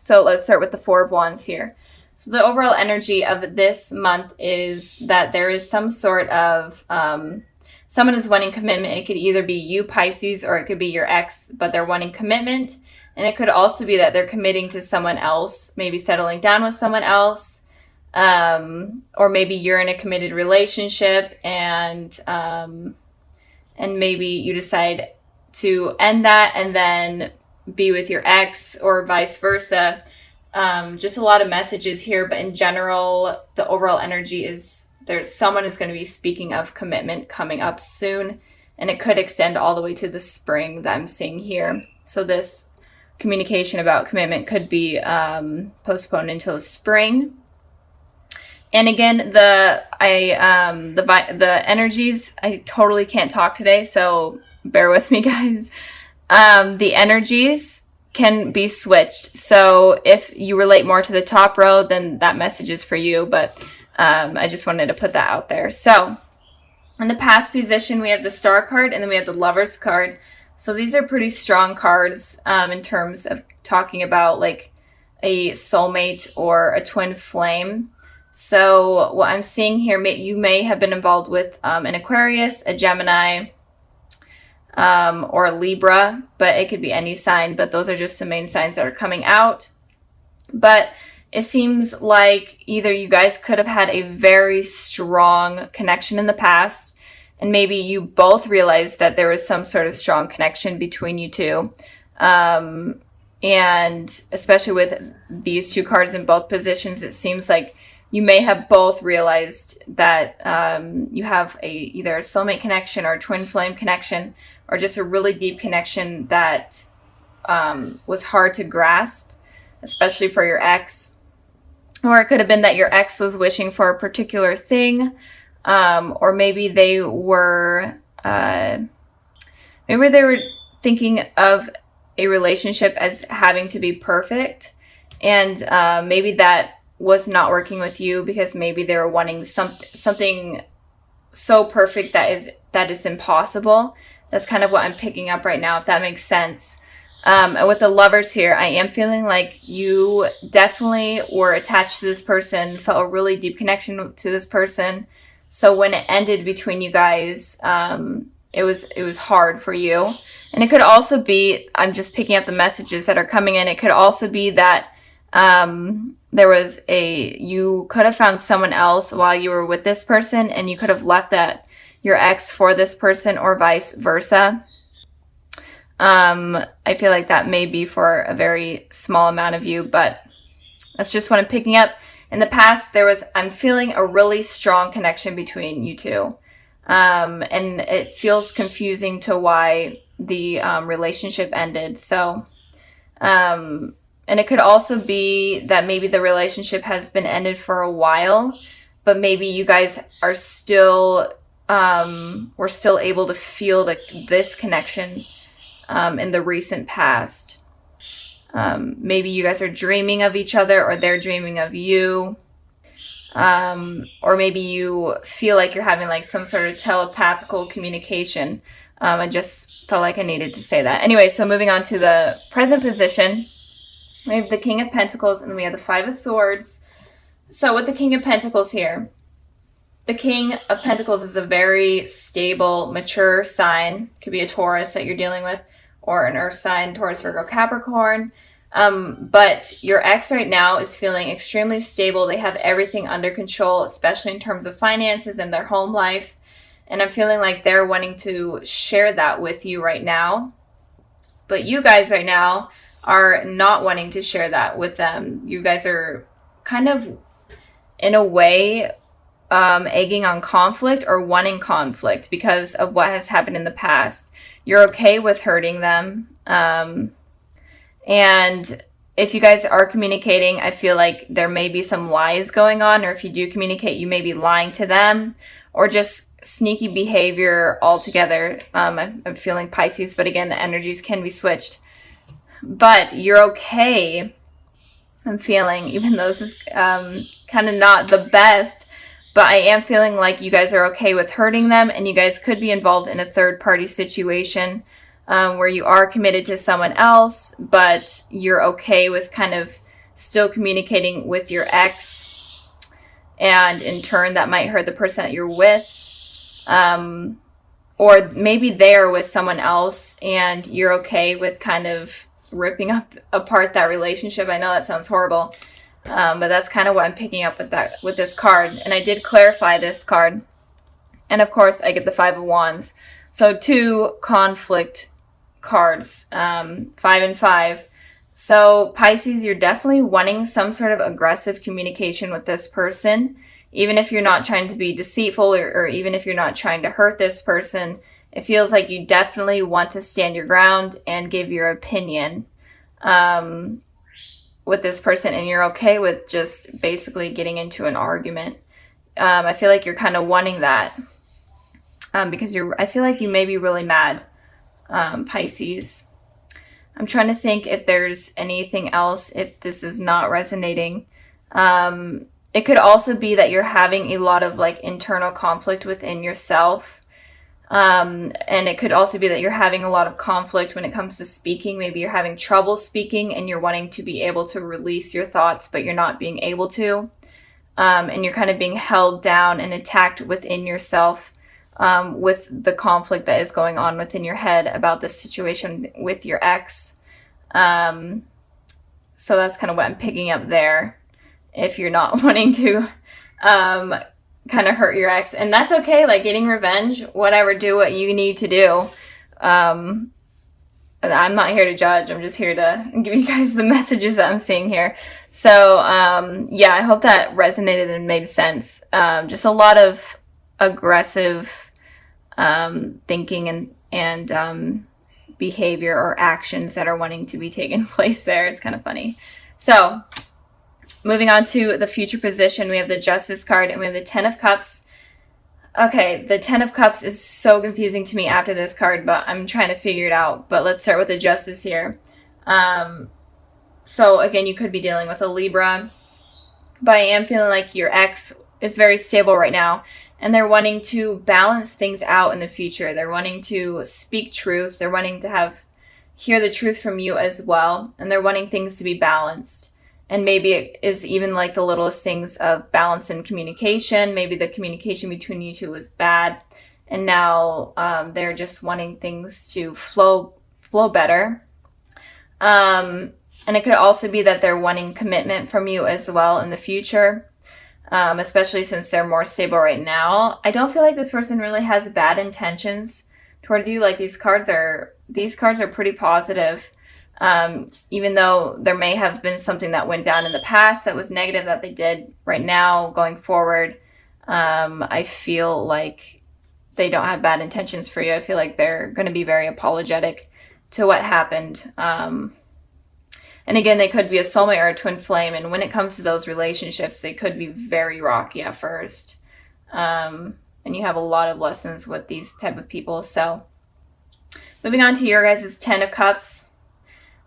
So let's start with the Four of Wands here. So the overall energy of this month is that there is some sort of, someone is wanting commitment. It could either be you, Pisces, or it could be your ex, but they're wanting commitment. And it could also be that they're committing to someone else, maybe settling down with someone else. Or maybe you're in a committed relationship and maybe you decide to end that and then be with your ex, or vice versa. Just a lot of messages here, but in general, the overall energy is someone is going to be speaking of commitment coming up soon, and it could extend all the way to the spring that I'm seeing here. So this communication about commitment could be postponed until the spring. And again, the energies, I totally can't talk today, so bear with me, guys. The energies can be switched. So if you relate more to the top row, then that message is for you. But I just wanted to put that out there. So in the past position, we have the Star card and then we have the Lovers card. So these are pretty strong cards in terms of talking about like a soulmate or a twin flame. So what I'm seeing here, you may have been involved with an Aquarius, a Gemini, or a Libra, but it could be any sign, but those are just the main signs that are coming out. But it seems like either you guys could have had a very strong connection in the past, and maybe you both realized that there was some sort of strong connection between you two. And especially with these two cards in both positions, it seems like you may have both realized that you have either a soulmate connection or a twin flame connection, or just a really deep connection that was hard to grasp, especially for your ex. Or it could have been that your ex was wishing for a particular thing, or maybe they were thinking of a relationship as having to be perfect, and maybe that was not working with you because maybe they were wanting something so perfect that is impossible. That's kind of what I'm picking up right now, if that makes sense. And with the Lovers here, I am feeling like you definitely were attached to this person, felt a really deep connection to this person. So when it ended between you guys, it was hard for you. And it could also be, I'm just picking up the messages that are coming in. It could also be that you could have found someone else while you were with this person, and you could have left your ex for this person, or vice versa. I feel like that may be for a very small amount of you, but that's just what I'm picking up. In the past, I'm feeling a really strong connection between you two. And it feels confusing to why the relationship ended. So, and it could also be that maybe the relationship has been ended for a while, but maybe you guys are still, were still able to feel this connection in the recent past. Maybe you guys are dreaming of each other, or they're dreaming of you. Or maybe you feel like you're having like some sort of telepathical communication. I just felt like I needed to say that. Anyway, so moving on to the present position. We have the King of Pentacles, and then we have the Five of Swords. So with the King of Pentacles here, the King of Pentacles is a very stable, mature sign. Could be a Taurus that you're dealing with, or an Earth sign, Taurus, Virgo, Capricorn. But your ex right now is feeling extremely stable. They have everything under control, especially in terms of finances and their home life. And I'm feeling like they're wanting to share that with you right now. But you guys right now are not wanting to share that with them. You guys are kind of, in a way, egging on conflict or wanting conflict because of what has happened in the past. You're okay with hurting them. And if you guys are communicating, I feel like there may be some lies going on, or if you do communicate, you may be lying to them, or just sneaky behavior altogether. I'm feeling Pisces, but again, the energies can be switched. But you're okay, I'm feeling, even though this is kind of not the best, but I am feeling like you guys are okay with hurting them, and you guys could be involved in a third-party situation where you are committed to someone else, but you're okay with kind of still communicating with your ex, and in turn that might hurt the person that you're with. Or maybe they're with someone else and you're okay with kind of ripping apart that relationship. I know that sounds horrible, but that's kind of what I'm picking up with this card. And I did clarify this card. And of course, I get the Five of Wands. So 2 conflict cards, 5 and 5. So Pisces, you're definitely wanting some sort of aggressive communication with this person. Even if you're not trying to be deceitful, or even if you're not trying to hurt this person, it feels like you definitely want to stand your ground and give your opinion with this person, and you're okay with just basically getting into an argument. I feel like you're kind of wanting that because I feel like you may be really mad, Pisces. I'm trying to think if there's anything else, if this is not resonating. It could also be that you're having a lot of like internal conflict within yourself. And it could also be that you're having a lot of conflict when it comes to speaking. Maybe you're having trouble speaking and you're wanting to be able to release your thoughts, but you're not being able to. And you're kind of being held down and attacked within yourself with the conflict that is going on within your head about this situation with your ex. So that's kind of what I'm picking up there. If you're not wanting to kind of hurt your ex, and that's okay, like getting revenge, whatever, do what you need to do. I'm not here to judge. I'm just here to give you guys the messages that I'm seeing here. So yeah, I hope that resonated and made sense. Just a lot of aggressive thinking and behavior or actions that are wanting to be taken place there. It's kind of funny. So moving on to the future position, we have the Justice card and we have the Ten of Cups. Okay, the Ten of Cups is so confusing to me after this card, but I'm trying to figure it out. But let's start with the Justice here. So again, you could be dealing with a Libra, but I am feeling like your ex is very stable right now, and they're wanting to balance things out in the future. They're wanting to speak truth. They're wanting to hear the truth from you as well, and they're wanting things to be balanced. And maybe it is even like the littlest things of balance in communication. Maybe the communication between you two was bad, and now they're just wanting things to flow better. And it could also be that they're wanting commitment from you as well in the future, especially since they're more stable right now. I don't feel like this person really has bad intentions towards you. Like these cards are pretty positive. Even though there may have been something that went down in the past that was negative that they did, right now going forward, I feel like they don't have bad intentions for you. I feel like they're going to be very apologetic to what happened. And again, they could be a soulmate or a twin flame, and when it comes to those relationships, they could be very rocky at first. And you have a lot of lessons with these type of people. So moving on to your guys' Ten of Cups.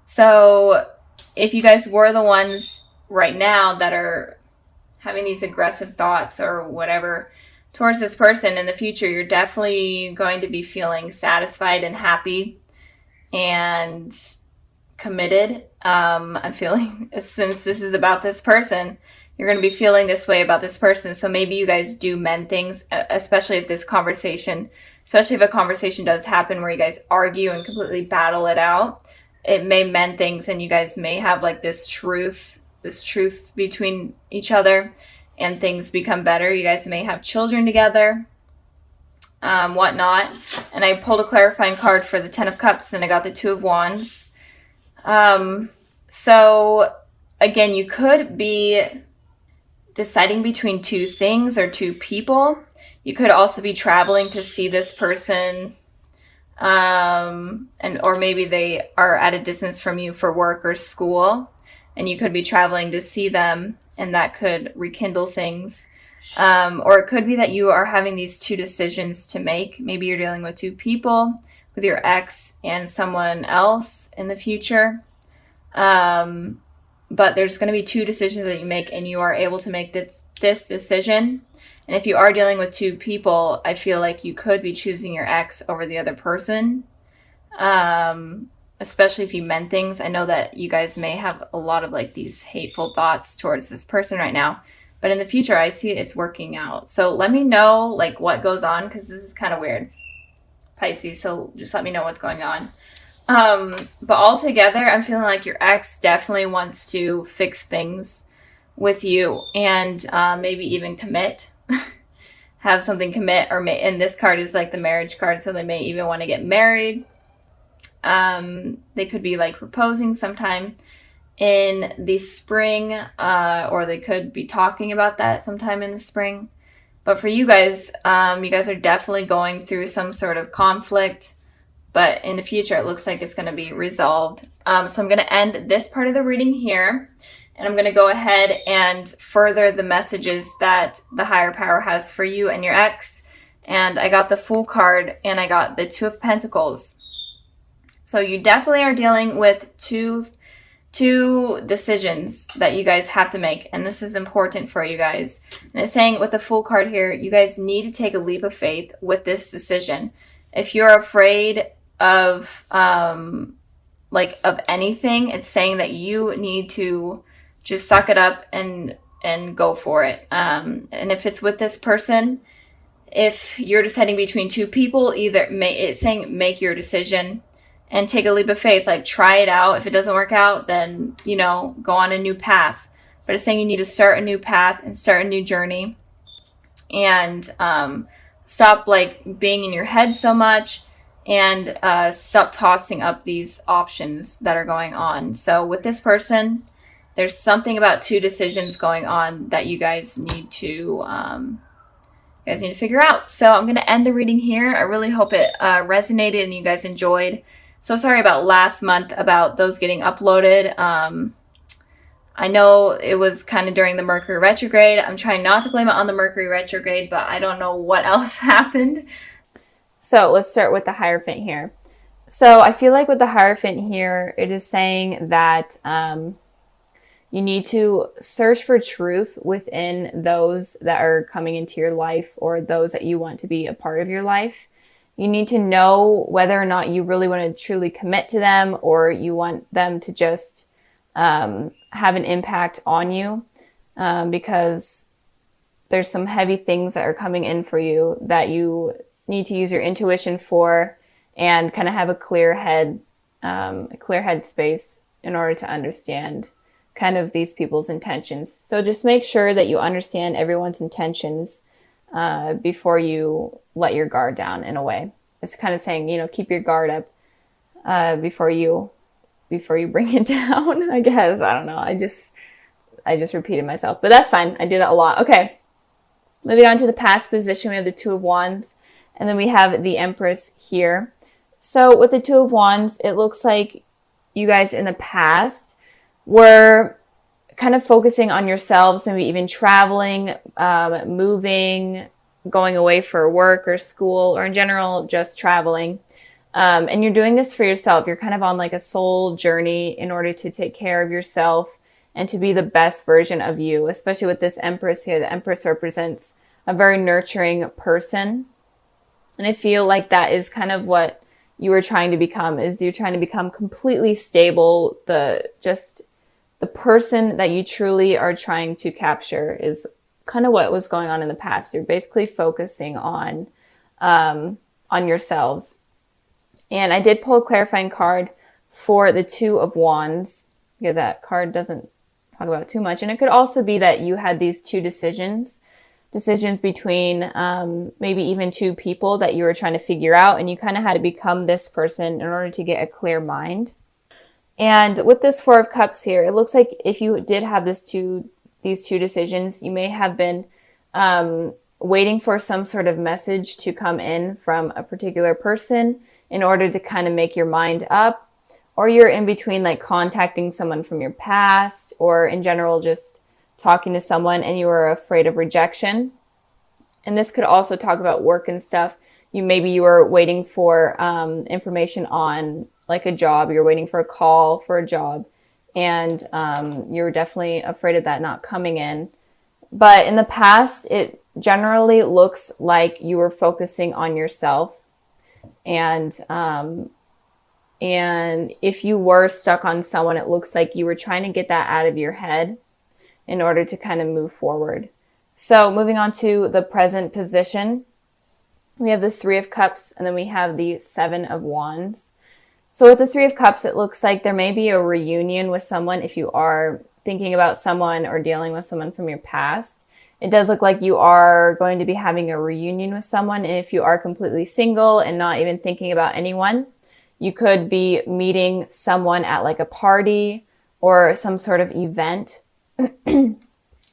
So if you guys were the ones right now that are having these aggressive thoughts or whatever towards this person, in the future, you're definitely going to be feeling satisfied and happy and committed. I'm feeling, since this is about this person, you're going to be feeling this way about this person. So maybe you guys do mend things, especially if a conversation does happen where you guys argue and completely battle it out. It may mend things, and you guys may have like this truth between each other, and things become better. You guys may have children together, whatnot. And I pulled a clarifying card for the Ten of Cups, and I got the Two of Wands. So again, you could be deciding between two things or two people. You could also be traveling to see this person. Or maybe they are at a distance from you for work or school, and you could be traveling to see them, and that could rekindle things. Or it could be that you are having these two decisions to make. Maybe you're dealing with two people, with your ex and someone else in the future. But there's going to be two decisions that you make, and you are able to make this decision. And if you are dealing with two people, I feel like you could be choosing your ex over the other person. especially if you meant things. I know that you guys may have a lot of like these hateful thoughts towards this person right now, but in the future, I see it's working out. So let me know like what goes on, because this is kind of weird, Pisces. So just let me know what's going on. But altogether, I'm feeling like your ex definitely wants to fix things with you, and maybe even commit, have something commit, or and this card is like the marriage card, so they may even want to get married. They could be like proposing sometime in the spring, or they could be talking about that sometime in the spring. But for you guys are definitely going through some sort of conflict, but in the future, it looks like it's going to be resolved. So I'm going to end this part of the reading here, and I'm going to go ahead and further the messages that the higher power has for you and your ex. And I got the Fool card, and I got the Two of Pentacles. So you definitely are dealing with two decisions that you guys have to make, and this is important for you guys. And it's saying with the Fool card here, you guys need to take a leap of faith with this decision. If you're afraid of of anything, it's saying that you need to just suck it up and go for it. And if it's with this person, if you're deciding between two people, it's saying make your decision and take a leap of faith. Like, try it out. If it doesn't work out, then, go on a new path. But it's saying you need to start a new path and start a new journey, and stop like being in your head so much, and stop tossing up these options that are going on. So with this person, there's something about two decisions going on that you guys need to figure out. So I'm going to end the reading here. I really hope it resonated and you guys enjoyed. So sorry about last month about those getting uploaded. I know it was kind of during the Mercury retrograde. I'm trying not to blame it on the Mercury retrograde, but I don't know what else happened. So let's start with the Hierophant here. So I feel like with the Hierophant here, it is saying that you need to search for truth within those that are coming into your life, or those that you want to be a part of your life. You need to know whether or not you really want to truly commit to them, or you want them to just have an impact on you, because there's some heavy things that are coming in for you that you need to use your intuition for, and kind of have a clear head space in order to understand kind of these people's intentions. So just make sure that you understand everyone's intentions before you let your guard down, in a way. It's kind of saying, keep your guard up before you bring it down, I guess. I don't know. I just repeated myself, but that's fine. I do that a lot. Okay. Moving on to the past position, we have the Two of Wands, and then we have the Empress here. So with the Two of Wands, it looks like you guys in the past were kind of focusing on yourselves, maybe even traveling, moving, going away for work or school, or in general, just traveling. And you're doing this for yourself. You're kind of on like a soul journey in order to take care of yourself and to be the best version of you, especially with this Empress here. The Empress represents a very nurturing person. And I feel like that is kind of what you were trying to become, is you're trying to become completely stable. The person that you truly are trying to capture is kind of what was going on in the past. You're basically focusing on yourselves. And I did pull a clarifying card for the Two of Wands, because that card doesn't talk about too much. And it could also be that you had these two decisions between maybe even two people that you were trying to figure out, and you kind of had to become this person in order to get a clear mind. And with this Four of Cups here, it looks like if you did have these two decisions, you may have been waiting for some sort of message to come in from a particular person in order to kind of make your mind up, or you're in between like contacting someone from your past, or in general just talking to someone and you were afraid of rejection. And this could also talk about work and stuff. Maybe you were waiting for information on like a job. You're waiting for a call for a job, and you're definitely afraid of that not coming in. But in the past, it generally looks like you were focusing on yourself, and And if you were stuck on someone, it looks like you were trying to get that out of your head in order to kind of move forward. So moving on to the present position, we have the Three of Cups, and then we have the Seven of Wands. So with the Three of Cups, it looks like there may be a reunion with someone if you are thinking about someone or dealing with someone from your past. It does look like you are going to be having a reunion with someone. And if you are completely single and not even thinking about anyone, you could be meeting someone at like a party or some sort of event.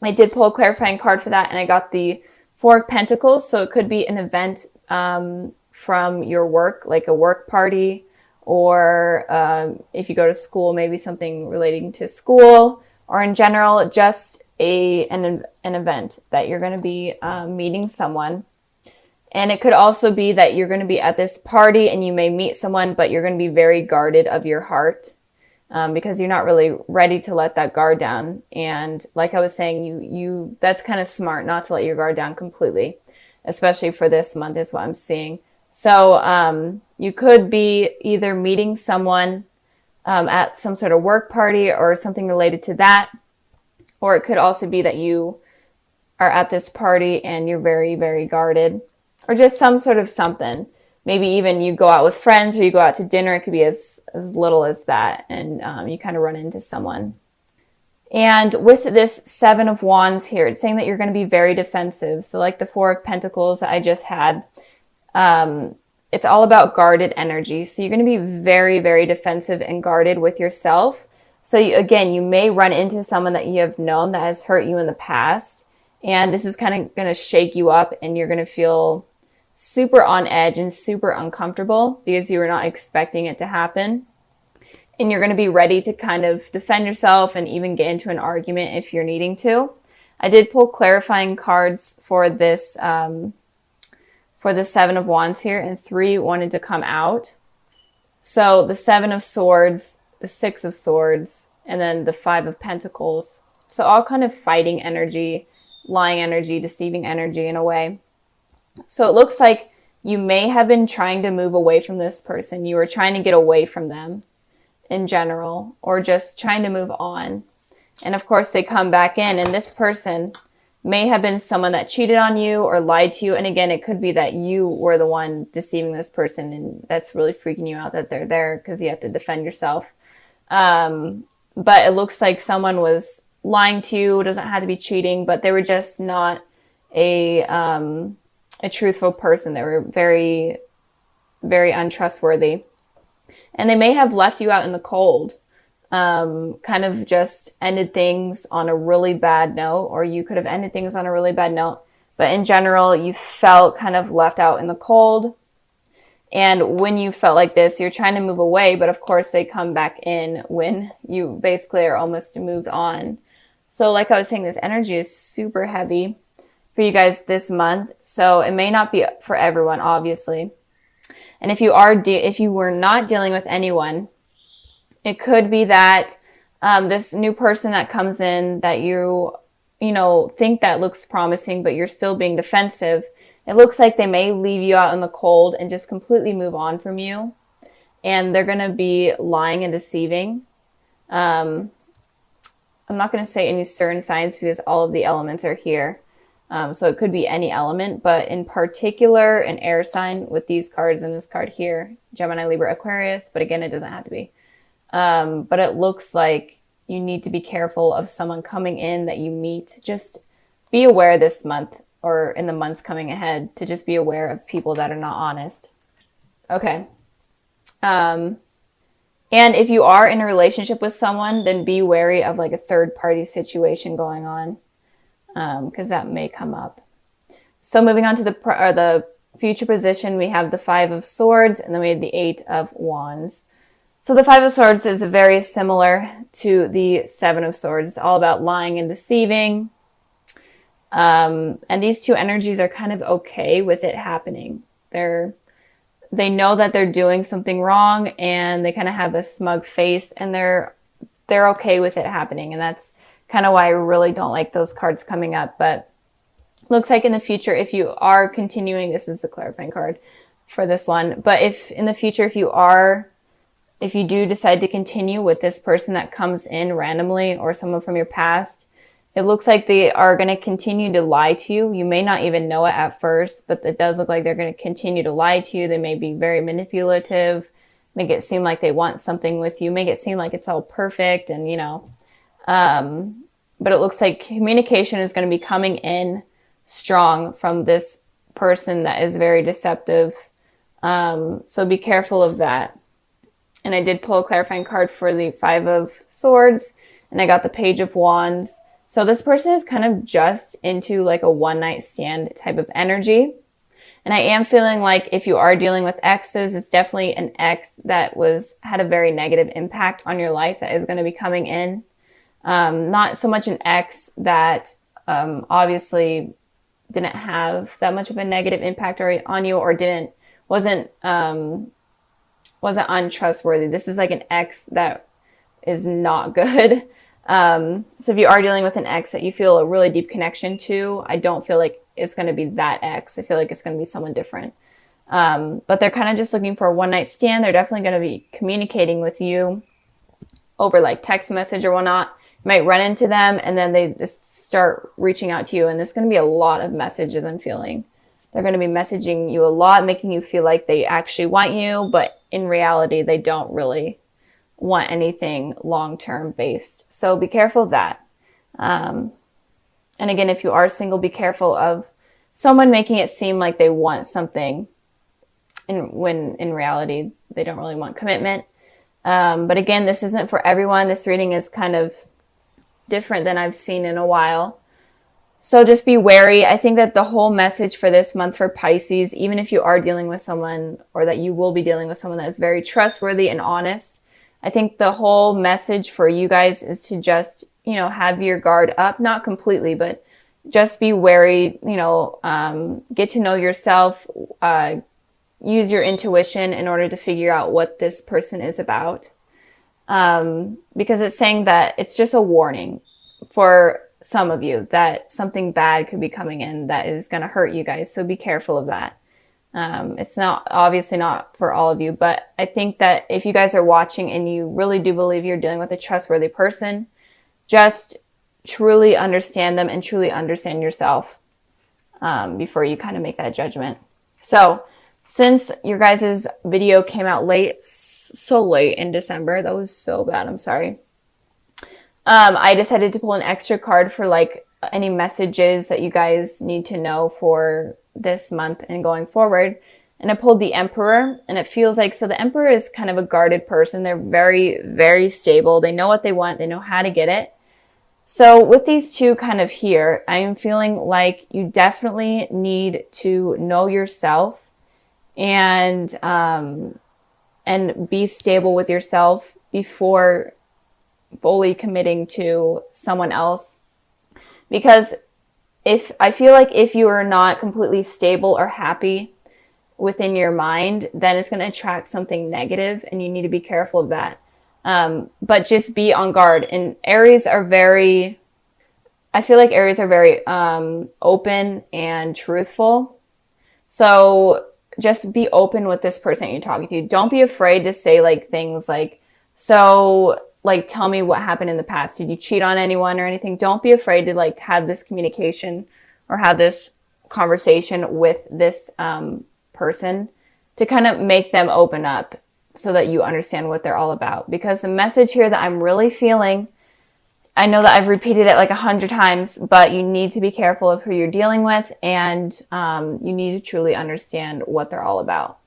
I did pull a clarifying card for that, and I got the Four of Pentacles. So it could be an event from your work, like a work party, or if you go to school, maybe something relating to school, or in general, just an event that you're going to be meeting someone. And it could also be that you're going to be at this party and you may meet someone, but you're going to be very guarded of your heart because you're not really ready to let that guard down. And like I was saying, you that's kind of smart not to let your guard down completely, especially for this month is what I'm seeing. So you could be either meeting someone at some sort of work party or something related to that. Or it could also be that you are at this party and you're very, very guarded. Or just some sort of something. Maybe even you go out with friends or you go out to dinner. It could be as little as that. And you kind of run into someone. And with this Seven of Wands here, it's saying that you're going to be very defensive. So like the Four of Pentacles that I just had, it's all about guarded energy. So you're going to be very, very defensive and guarded with yourself. So again, you may run into someone that you have known that has hurt you in the past. And this is kind of going to shake you up and you're going to feel super on edge and super uncomfortable because you were not expecting it to happen. And you're going to be ready to kind of defend yourself and even get into an argument if you're needing to. I did pull clarifying cards for this, for the Seven of Wands here, and 3 wanted to come out. So the Seven of Swords, the Six of Swords, and then the Five of Pentacles. So all kind of fighting energy, lying energy, deceiving energy in a way. So it looks like you may have been trying to move away from this person. You were trying to get away from them in general, or just trying to move on. And of course they come back in, and this person may have been someone that cheated on you or lied to you. And again, it could be that you were the one deceiving this person and that's really freaking you out that they're there because you have to defend yourself. But it looks like someone was lying to you. It doesn't have to be cheating, but they were just not a truthful person. They were very, very untrustworthy. And they may have left you out in the cold, kind of just ended things on a really bad note, or you could have ended things on a really bad note. But in general, you felt kind of left out in the cold. And when you felt like this, you're trying to move away, but of course they come back in when you basically are almost moved on. So like I was saying, this energy is super heavy for you guys this month. So it may not be for everyone, obviously. And if you were not dealing with anyone, it could be that this new person that comes in that you think that looks promising, but you're still being defensive. It looks like they may leave you out in the cold and just completely move on from you. And they're going to be lying and deceiving. I'm not going to say any certain signs because all of the elements are here. So it could be any element, but in particular, an air sign with these cards and this card here, Gemini, Libra, Aquarius. But again, it doesn't have to be. But it looks like you need to be careful of someone coming in that you meet. Just be aware this month or in the months coming ahead to just be aware of people that are not honest. Okay. And if you are in a relationship with someone, then be wary of like a third party situation going on, because that may come up. So moving on to the future position, we have the Five of Swords and then we have the Eight of Wands. So the Five of Swords is very similar to the Seven of Swords. It's all about lying and deceiving. And these two energies are kind of okay with it happening. They know that they're doing something wrong and they kind of have a smug face and they're okay with it happening. And that's kind of why I really don't like those cards coming up. But looks like in the future, if you are continuing, this is a clarifying card for this one. But if in the future, if you are if you do decide to continue with this person that comes in randomly or someone from your past, it looks like they are going to continue to lie to you. You may not even know it at first, but it does look like they're going to continue to lie to you. They may be very manipulative, make it seem like they want something with you, make it seem like it's all perfect, and but it looks like communication is going to be coming in strong from this person that is very deceptive. So be careful of that. And I did pull a clarifying card for the 5 of Swords, and I got the Page of Wands. So this person is kind of just into like a one-night stand type of energy. And I am feeling like if you are dealing with exes, it's definitely an ex that had a very negative impact on your life that is going to be coming in. Not so much an ex that obviously didn't have that much of a negative impact on you, or wasn't untrustworthy. This is like an ex that is not good. So if you are dealing with an ex that you feel a really deep connection to, I don't feel like it's going to be that ex. I feel like it's going to be someone different. But they're kind of just looking for a one-night stand. They're definitely going to be communicating with you over like text message or whatnot. You might run into them and then they just start reaching out to you. And there's going to be a lot of messages I'm feeling. They're going to be messaging you a lot, making you feel like they actually want you, but in reality, they don't really want anything long-term based. So be careful of that. And again, if you are single, be careful of someone making it seem like they want something when in reality, they don't really want commitment. But again, this isn't for everyone. This reading is kind of different than I've seen in a while. So just be wary. I think that the whole message for this month for Pisces, even if you are dealing with someone, or that you will be dealing with someone that is very trustworthy and honest, I think the whole message for you guys is to just, have your guard up, not completely, but just be wary, get to know yourself, use your intuition in order to figure out what this person is about. Because it's saying that it's just a warning for some of you that something bad could be coming in that is going to hurt you guys. So be careful of that. It's obviously not for all of you, but I think that if you guys are watching and you really do believe you're dealing with a trustworthy person, just truly understand them and truly understand yourself, before you kind of make that judgment. So since your guys' video came out so late in December, that was so bad. I'm sorry. I decided to pull an extra card for like any messages that you guys need to know for this month and going forward. And I pulled the Emperor, and it feels like, so the Emperor is kind of a guarded person. They're very, very stable. They know what they want. They know how to get it. So with these two kind of here, I am feeling like you definitely need to know yourself and be stable with yourself before fully committing to someone else. Because I feel like if you are not completely stable or happy within your mind, then it's going to attract something negative, and you need to be careful of that. But just be on guard. And I feel like Aries are very open and truthful. So just be open with this person you're talking to. Don't be afraid to say like things like, tell me what happened in the past. Did you cheat on anyone or anything? Don't be afraid to like have this communication or have this conversation with this person to kind of make them open up so that you understand what they're all about. Because the message here that I'm really feeling, I know that I've repeated it like 100 times, but you need to be careful of who you're dealing with, and you need to truly understand what they're all about.